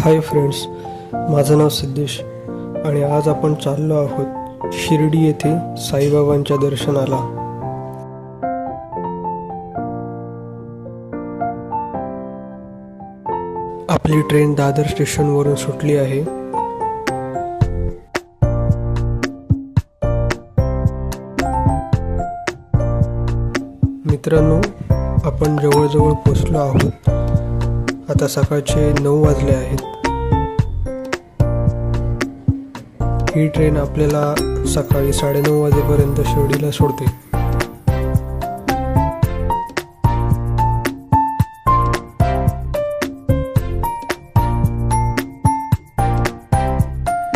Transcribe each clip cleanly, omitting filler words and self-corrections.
Hi friends, माझं नाव सिद्धेश आणि आज आपण चाललो आहोत शिर्डी येथे साईबाबांच्या दर्शनाला। आपली ट्रेन दादर स्टेशनवरून सुटली आहे। मित्रांनो, आपण जवळजवळ पोहोचलो आहोत। आता सकाळचे 9 वाजले आहेत। ही ट्रेन आपल्याला सकाळी 9:30 वाजेपर्यंत शिर्डीला सोडते।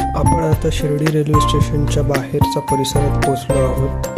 आपण आता शिर्डी रेल्वे स्टेशनच्या बाहेरच्या परिसरात पोहोचलो आहोत।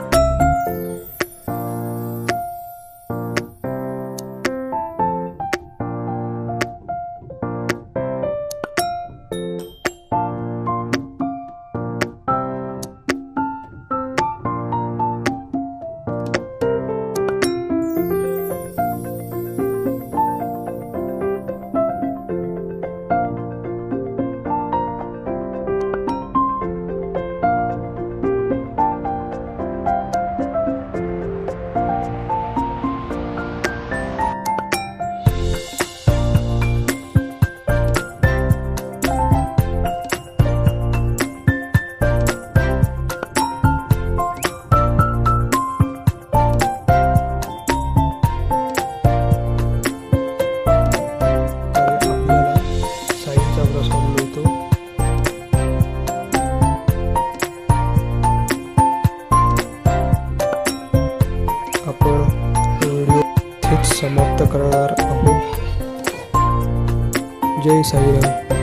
समाप्त करणार आहोत। जय साईराम।